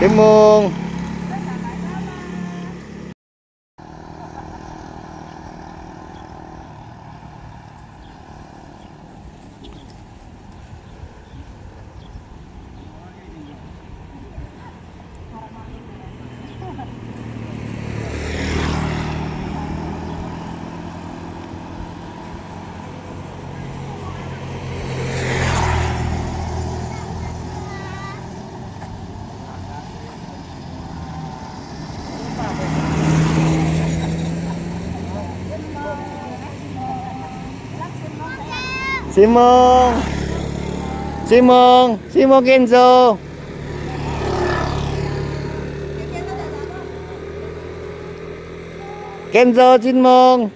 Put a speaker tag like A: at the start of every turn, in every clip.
A: Simung. Simung. Simung, Simung Kenzo. Kenzo Simung.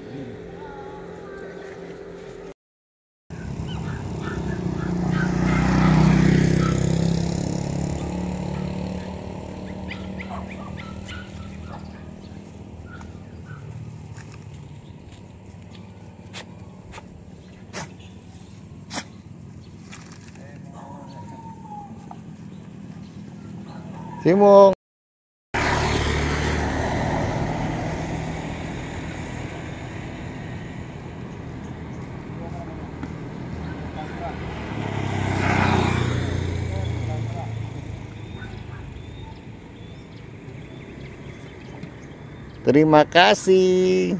A: Simung. Terima kasih.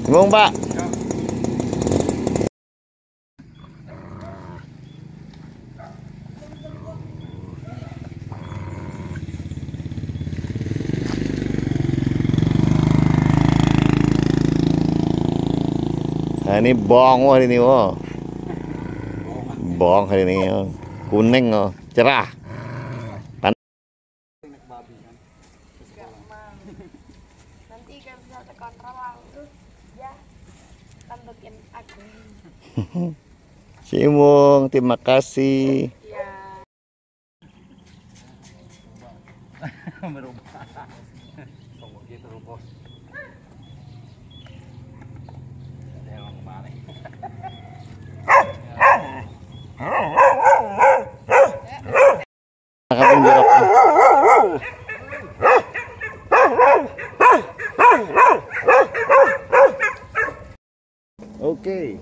A: Simung, Pak. Nah, ini bong hari ini, oh. Bong hari ini, oh. Kuning, oh. Cerah.
B: Nanti kan bisa terkontrol langsung ya tambahin aku.
A: Simung, terima kasih.
B: Ya.
C: Merubah. Tunggu gitu bos. Ada yang kemarin.
A: Kaping jeruk. Oke.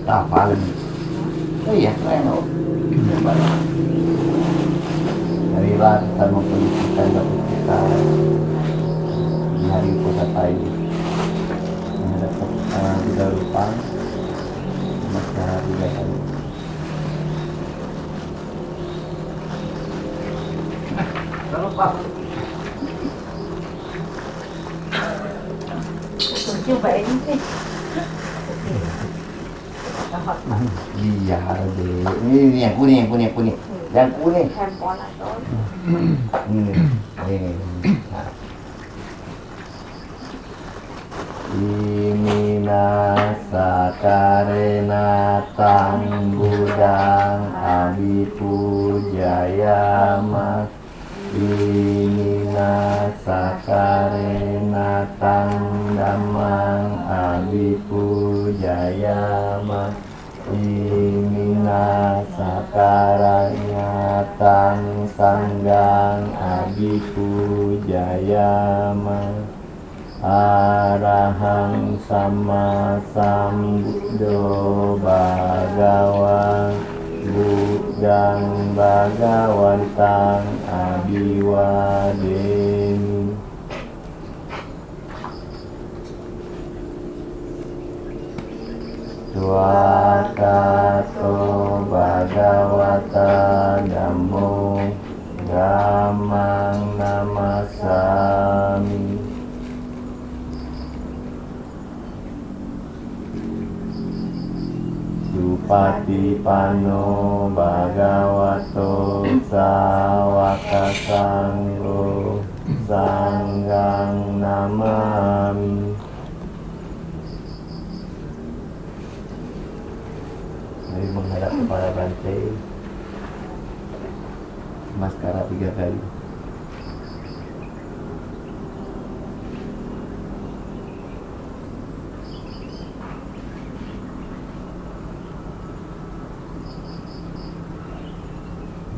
D: Hafalin. Oh iya, keren loh. Hari Latan mempendidikan dapat kita di hari pusat ini. Yang dapat tidak lupa masalah tiga kali. Lupa.
B: Coba ini sih.
D: Iya deh. Ini yang kuning. Yang kuning.
B: Handphone atau
D: Ini. Imina sakarena tang budang abipujayama. Imina sakarena tang damang abipujayama. Imina sakaranya tang sanggang abipujayama. Arahang sama sambuddho bhagawan Buddhang bhagawantang abiwademi. Swakato bhagavata dhammo dhammang namasami. Supatipanno bhagavato sawaka sanggo sanggang namami. Mari menghadap kepada Bante. Maskara 3 kali.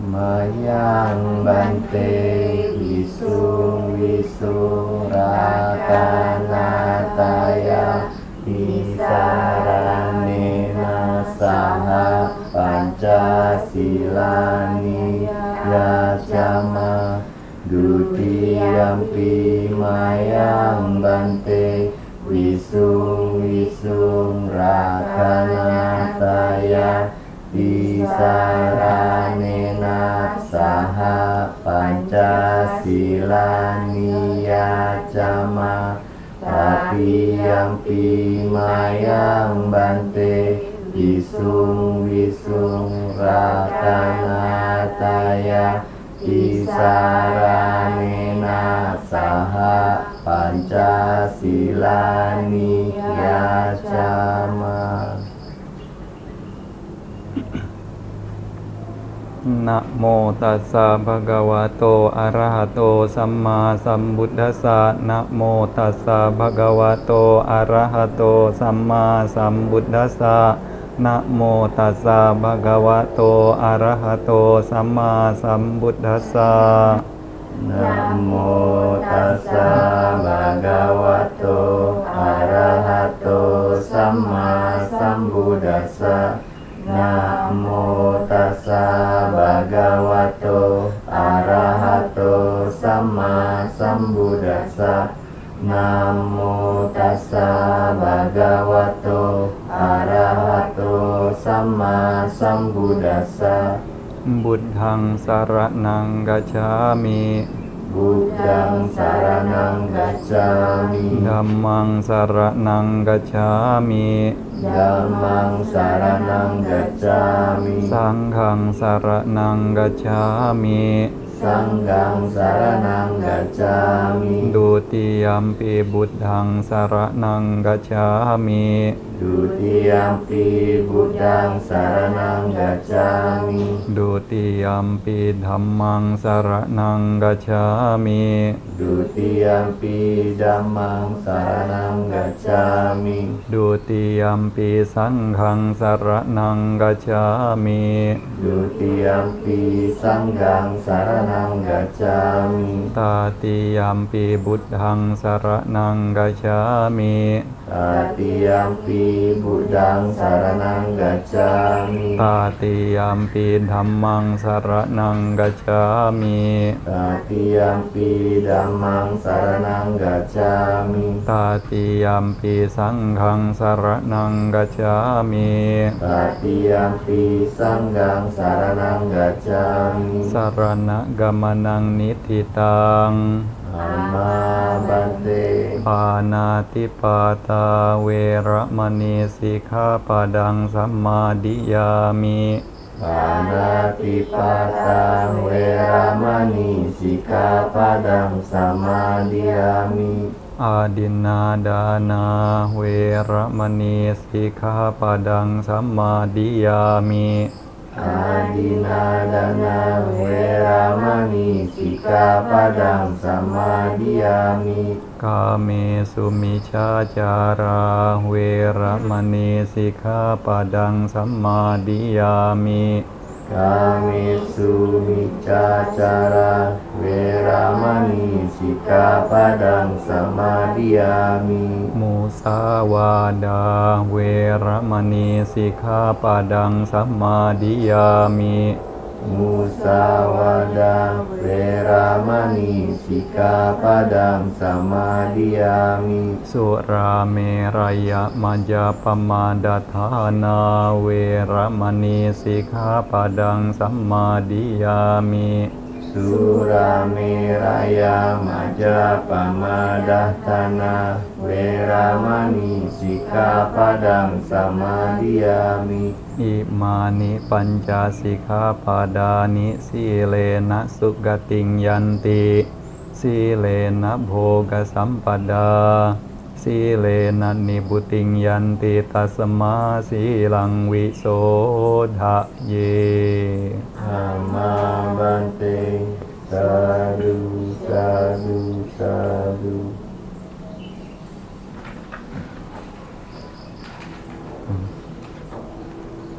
D: Mayang Bante Visung Rakanataya Tisaranena saha Pancasilani Yacama Dutiyampi Mayang Bante Visung Rakanataya Tisaranena saha Pancasilani Yacama Tatiyampi Mayang Bante Visung Rakanataya Tisaranena saha Pancasilani Yacama.
E: Namo tassa bhagavato arahato samma sambuddhassa. Namo tassa bhagavato arahato samma sambuddhassa. Namo tassa bhagavato arahato samma sambuddhassa.
D: Namo tassa bhagavato arahato samma sambuddhassa. Namo tassa bhagavato arahato samma sambuddhassa. Namo tassa bhagavato arahato samma sambuddhassa.
E: Buddhang saranang gacchami.
D: Buddhang saranang gacchami.
E: Dhammang saranang gacchami.
D: Dhammang saranang gacchami.
E: Sanghang saranang gacchami.
D: Sanghang saranang gacchami.
E: Dutiyampi buddhang saranang gacchami.
D: Dutiyampi buddhang saranang gacchami.
E: Dutiyampi dhammang saranang gacchami.
D: Dutiyampi dhammang saranang gacchami.
E: Dutiyampi sanghang saranang gacchami.
D: Dutiyampi sanghang saranang gacchami.
E: Tatiyampi buddhang saranang gacchami.
D: Tatiyampi Buddhang Saranang Gacchami.
E: Tatiyampi Dhammang Saranang Gacchami.
D: Tatiyampi Dhammang Saranang Gacchami.
E: Tatiyampi Sanghang Saranang Gacchami.
D: Tatiyampi Sanggang Saranang Gacchami.
E: Sarana gamanang nititang.
D: Amma Bante.
E: Panatipata Weramani Sikkhapadang Sammadiyami.
D: Panatipatang Weramani Sikkhapadang Sammadiyami.
E: Adinadana Weramani Sikkhapadang Sammadiyami.
D: Adinadana Weramani Sikkhapadang Sammadiyami.
E: Kame sumicacara Weramani Sikkhapadang Sammadiyami.
D: Kamesu micacara Weramani Sikkhapadang Sammadiyami.
E: Musawada Weramani Sikkhapadang Sammadiyami.
D: Musawada Weramani Sikkhapadang Sammadiyami.
E: Surameraya Majapamadatthana Weramani Sikkhapadang Sammadiyami.
D: Surameraya Majapamadatthana Weramani Sikkhapadang Sammadiyami.
E: Imani panca sikkhapadani silena sugating yanti. Silena bhoga sampada. Silena nibuting yanti tasma silang wisodhaye.
D: Amma Bante. Sadu, sadu, sadu.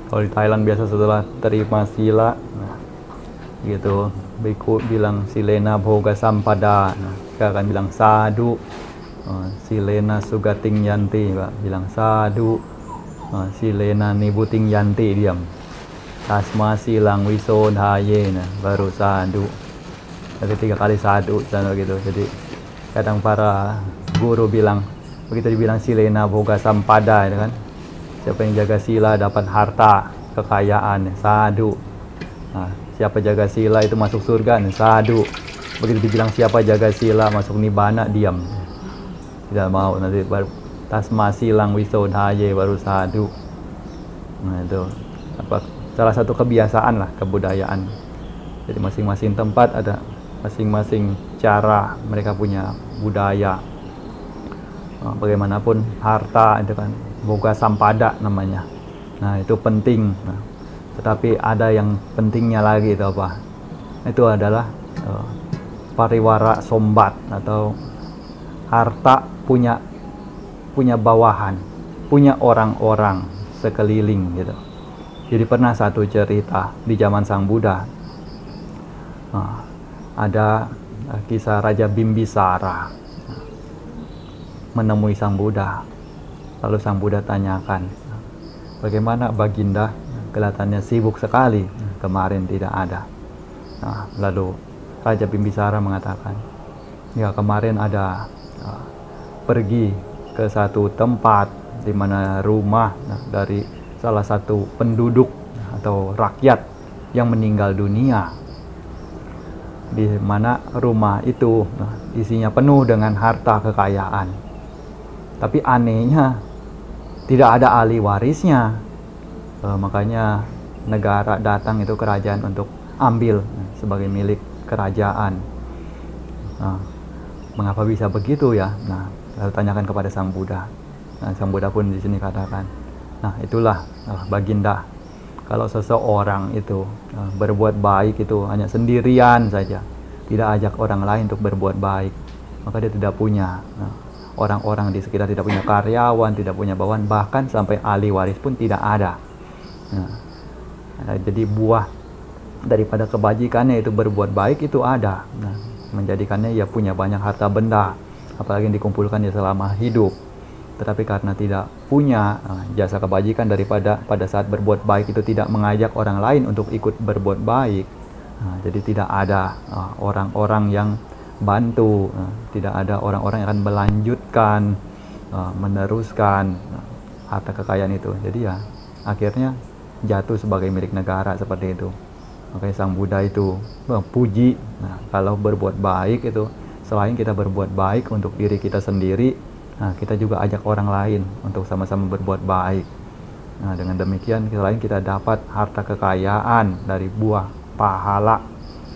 E: Kalau di Thailand biasa setelah terima sila, nah, gitu, biku bilang silena bhoga sampada, nah, kita akan bilang sadu. Silena sugating yanti, Pak, bilang sadu. Silena nibuting yanti, diam. Tasma silang wisodhaye, nah, baru sadu. Jadi 3 kali sadu, gitu. Jadi kadang para guru bilang, begitu dibilang silena bhoga sampada, gitu kan. Siapa yang jaga sila dapat harta, kekayaan, sadu. Nah, siapa jaga sila itu masuk surga, sadu. Begitu dibilang siapa jaga sila masuk nibbana, diam. Tidak mau, nanti baru tasma silang wisodhaye, baru sadu. Nah, itu salah satu kebiasaan lah, kebudayaan. Jadi masing-masing tempat ada masing-masing cara, mereka punya budaya. Bagaimanapun harta itu kan boga sampada namanya. Nah, itu penting. Nah, tetapi ada yang pentingnya lagi, itu apa? Itu adalah pariwara sombat, atau harta punya bawahan, punya orang-orang sekeliling gitu. Jadi pernah satu cerita di zaman Sang Buddha. Ada kisah Raja Bimbisara menemui Sang Buddha. Lalu Sang Buddha tanyakan, bagaimana Baginda? Kelihatannya sibuk sekali, kemarin tidak ada. Nah, lalu Raja Bimbisara mengatakan, ya kemarin ada pergi ke satu tempat di mana rumah dari salah satu penduduk atau rakyat yang meninggal dunia, di mana rumah itu isinya penuh dengan harta kekayaan. Tapi anehnya tidak ada ahli warisnya. Makanya negara datang itu kerajaan untuk ambil sebagai milik kerajaan. Nah, mengapa bisa begitu ya? Nah, lalu tanyakan kepada Sang Buddha. Nah, Sang Buddha pun di sini katakan, nah itulah Baginda, kalau seseorang itu berbuat baik itu hanya sendirian saja, tidak ajak orang lain untuk berbuat baik, maka dia tidak punya orang-orang di sekitar, tidak punya karyawan, tidak punya bawahan, bahkan sampai ahli waris pun tidak ada. Jadi buah daripada kebajikannya itu berbuat baik itu ada. Menjadikannya ya punya banyak harta benda, apalagi yang dikumpulkan ya selama hidup. tetapi karena tidak punya jasa kebajikan daripada pada saat berbuat baik itu tidak mengajak orang lain untuk ikut berbuat baik, jadi tidak ada orang-orang yang bantu, tidak ada orang-orang yang akan melanjutkan, meneruskan harta kekayaan itu. Jadi ya akhirnya jatuh sebagai milik negara seperti itu. Makanya Sang Buddha itu puji, kalau berbuat baik itu selain kita berbuat baik untuk diri kita sendiri, kita juga ajak orang lain untuk sama-sama berbuat baik. Dengan demikian selain kita dapat harta kekayaan dari buah pahala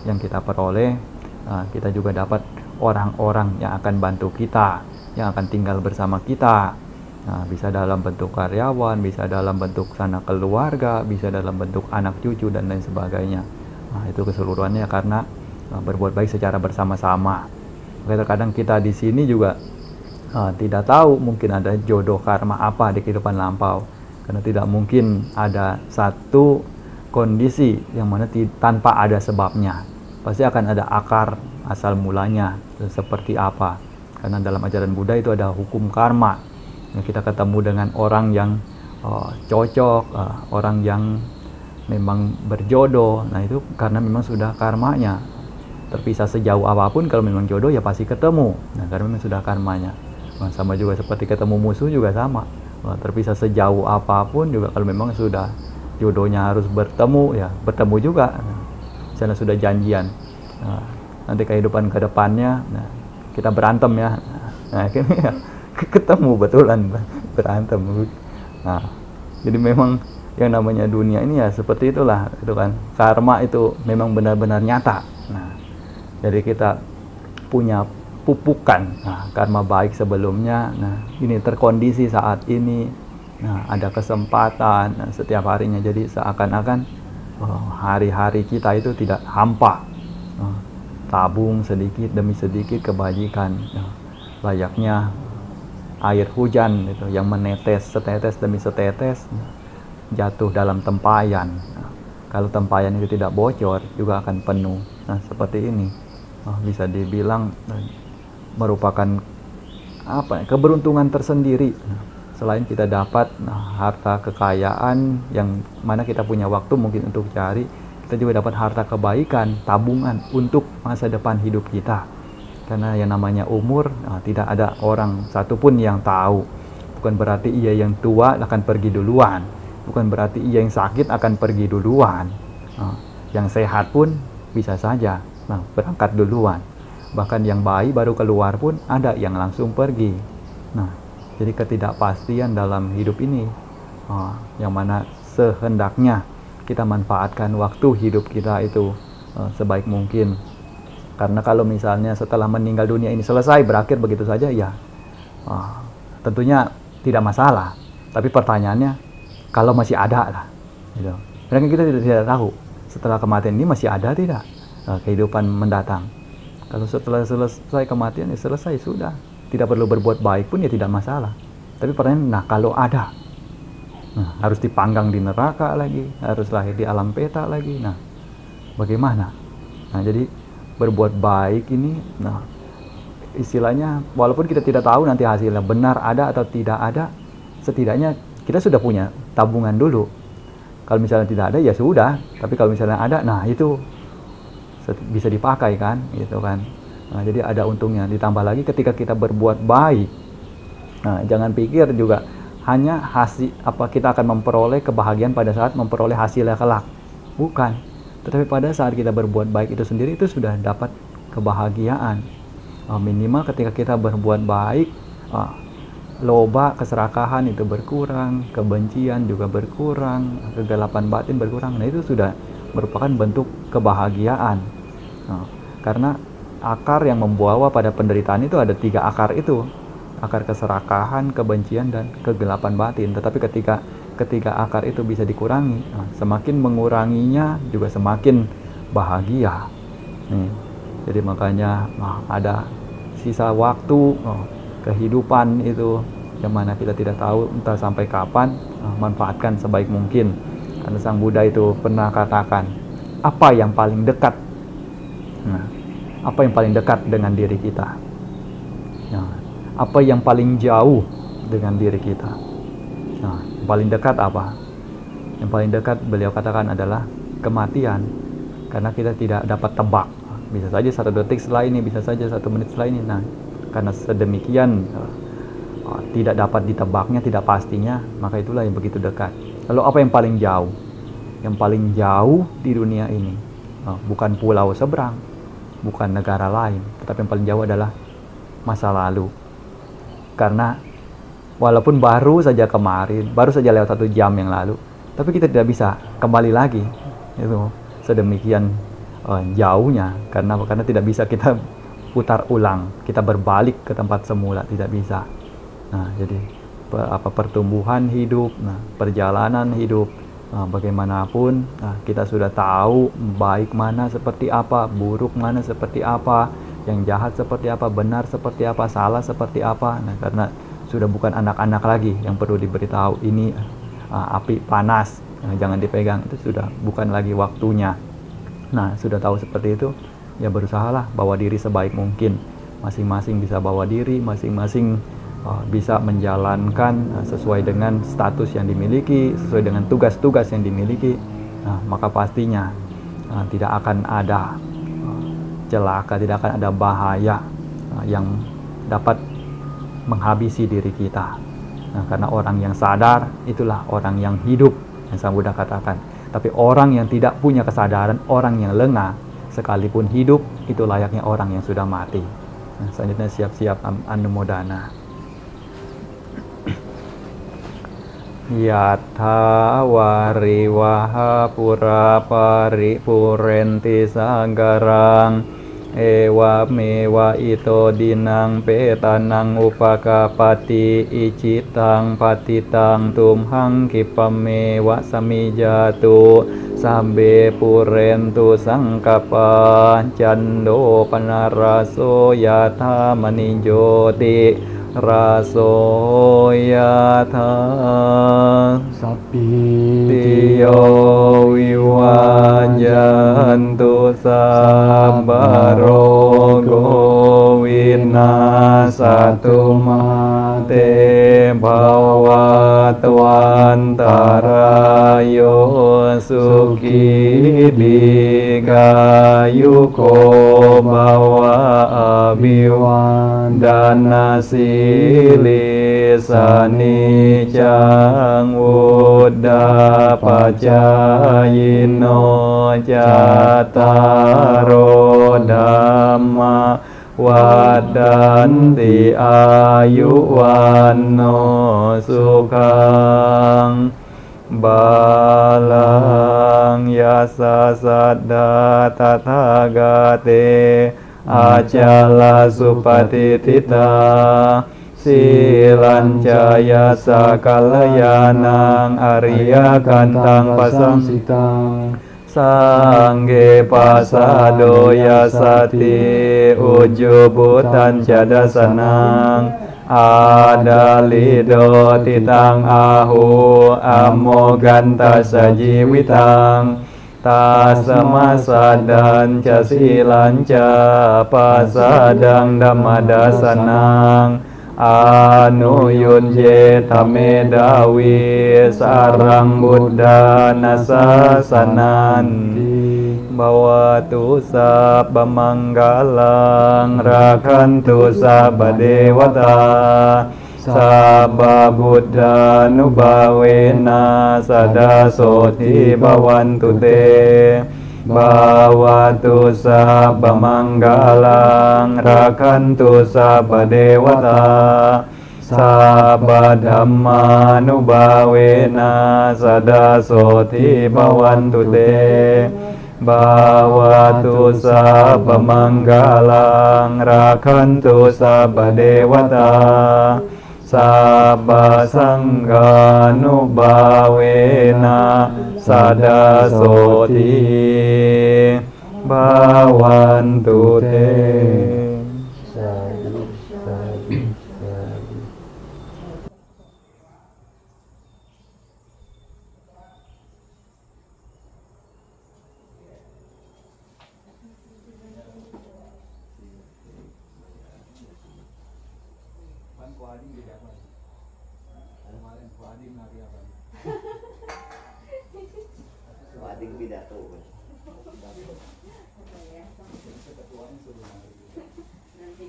E: yang kita peroleh, kita juga dapat orang-orang yang akan bantu kita, yang akan tinggal bersama kita. Bisa dalam bentuk karyawan, bisa dalam bentuk sanak keluarga, bisa dalam bentuk anak cucu dan lain sebagainya. Itu keseluruhannya karena berbuat baik secara bersama-sama. Kadang kita di sini juga tidak tahu mungkin ada jodoh karma apa di kehidupan lampau, karena tidak mungkin ada satu kondisi yang mana tanpa ada sebabnya. Pasti akan ada akar asal mulanya seperti apa. Karena dalam ajaran Buddha itu ada hukum karma. Kita ketemu dengan orang yang cocok, orang yang memang berjodoh. Nah itu karena memang sudah karmanya. Terpisah sejauh apapun, kalau memang jodoh ya pasti ketemu. Nah karena memang sudah karmanya. Sama juga seperti ketemu musuh juga sama. Terpisah sejauh apapun juga kalau memang sudah jodohnya harus bertemu, ya bertemu juga. Misalnya sudah janjian, nanti kehidupan kedepannya, kita berantem ya. Nah akhirnya ketemu betulan berantem. Jadi memang yang namanya dunia ini ya seperti itulah, itu kan. Karma itu memang benar-benar nyata. Jadi kita punya pupukan karma baik sebelumnya. Ini terkondisi saat ini. Ada kesempatan setiap harinya. Jadi seakan-akan hari-hari kita itu tidak hampa. Tabung sedikit demi sedikit kebajikan. Layaknya air hujan itu yang menetes setetes demi setetes jatuh dalam tempayan. Kalau tempayan itu tidak bocor juga akan penuh. Seperti ini. Bisa dibilang merupakan keberuntungan tersendiri. Selain kita dapat harta kekayaan yang mana kita punya waktu mungkin untuk cari, kita juga dapat harta kebaikan, tabungan untuk masa depan hidup kita. Karena yang namanya umur, tidak ada orang satupun yang tahu. Bukan berarti ia yang tua akan pergi duluan, bukan berarti ia yang sakit akan pergi duluan. Yang sehat pun bisa saja berangkat duluan. Bahkan yang bayi baru keluar pun ada yang langsung pergi. Jadi ketidakpastian dalam hidup ini, yang mana sehendaknya kita manfaatkan waktu hidup kita itu sebaik mungkin. Karena kalau misalnya setelah meninggal dunia ini selesai, berakhir begitu saja, ya tentunya tidak masalah. Tapi pertanyaannya, kalau masih ada lah, gitu. Karena kita tidak tahu setelah kematian ini masih ada tidak kehidupan mendatang. Kalau setelah selesai kematian ya selesai sudah, tidak perlu berbuat baik pun ya tidak masalah. Tapi pertanyaan, kalau ada, harus dipanggang di neraka lagi, harus lahir di alam peta lagi. Bagaimana? Jadi berbuat baik ini, istilahnya walaupun kita tidak tahu nanti hasilnya benar ada atau tidak ada, setidaknya kita sudah punya tabungan dulu. Kalau misalnya tidak ada ya sudah, tapi kalau misalnya ada, itu bisa dipakai kan, gitu kan. Jadi ada untungnya. Ditambah lagi ketika kita berbuat baik, jangan pikir juga hanya hasil kita akan memperoleh kebahagiaan pada saat memperoleh hasilnya kelak. Bukan. Tetapi pada saat kita berbuat baik itu sendiri itu sudah dapat kebahagiaan. Minimal ketika kita berbuat baik, loba, keserakahan itu berkurang, kebencian juga berkurang, kegelapan batin berkurang. Itu sudah merupakan bentuk kebahagiaan. Karena akar yang membawa pada penderitaan itu ada 3 akar itu. Akar keserakahan, kebencian, dan kegelapan batin. Tetapi ketika akar itu bisa dikurangi, semakin menguranginya juga semakin bahagia. Jadi makanya ada sisa waktu kehidupan itu yang mana kita tidak tahu entah sampai kapan, manfaatkan sebaik mungkin. Karena Sang Buddha itu pernah katakan, apa yang paling dekat? Apa yang paling dekat dengan diri kita? Apa yang paling jauh dengan diri kita. Nah, yang paling dekat apa? Yang paling dekat beliau katakan adalah kematian, karena kita tidak dapat tebak. Bisa saja 1 detik setelah ini, bisa saja 1 menit setelah ini. Nah, karena sedemikian tidak dapat ditebaknya, tidak pastinya, maka itulah yang begitu dekat. Lalu apa yang paling jauh? Yang paling jauh di dunia ini bukan pulau seberang, bukan negara lain, tetapi yang paling jauh adalah masa lalu. Karena walaupun baru saja kemarin, baru saja lewat 1 jam yang lalu, tapi kita tidak bisa kembali lagi. Itu sedemikian jauhnya, karena tidak bisa kita putar ulang, kita berbalik ke tempat semula, tidak bisa. Nah, jadi pertumbuhan hidup, perjalanan hidup, bagaimanapun kita sudah tahu baik mana seperti apa, buruk mana seperti apa, yang jahat seperti apa, benar seperti apa, salah seperti apa. Nah, karena sudah bukan anak-anak lagi yang perlu diberitahu ini api panas, jangan dipegang, itu sudah bukan lagi waktunya. Nah, sudah tahu seperti itu, ya berusahalah bawa diri sebaik mungkin. Masing-masing bisa bawa diri, masing-masing bisa menjalankan sesuai dengan status yang dimiliki, sesuai dengan tugas-tugas yang dimiliki. Nah, maka pastinya tidak akan ada celaka, tidak akan ada bahaya yang dapat menghabisi diri kita. Nah, karena orang yang sadar itulah orang yang hidup, yang Sang Buddha katakan. Tapi orang yang tidak punya kesadaran, orang yang lengah, sekalipun hidup, itu layaknya orang yang sudah mati. Nah, selanjutnya siap-siap anumodana. Yatha wariwaha pura paripurenti sanggarang ewa mewa ito dinang petanang upakapati icitang patitang tumhang kipamewa samijatu sambe purentu sangkapa cando panaraso yatha maninjoti raso yatha
D: sapi
E: tiyo wiwajantu sabarogo winasatu mate bhavatwantarayo suki digayuko bawa abiwandana silisani cang uda pacayino cataro dhamma wadanti ayuwano sukang balang yasa sadda tathagate acala supatitita silancaya sakalayanang arya kantang pasang sangge pasado yasati ujubutan cadasanang adalido titang ahu amoganta sajiwitang tasamasadan casilanca pasadang damadasanang anuyunje tamedawi sarang buddha nasasanan bawatu sabba manggalang rakantu sabba dewata sabba buddha nubawena sadasoti bawantu te bawatu sabba manggalang rakantu sabba dewata sabba dhamma nubawena sadasoti bawantu te bawatu sabba manggalang rakantu sabba dewata sabba sangha nubawena sadasoti bawantu te.
D: Sadu, sadu, sadu.
E: Adim lari apa?
A: Ading pidato.
B: Ya,
E: Ketuanya suruh lari.
B: nanti.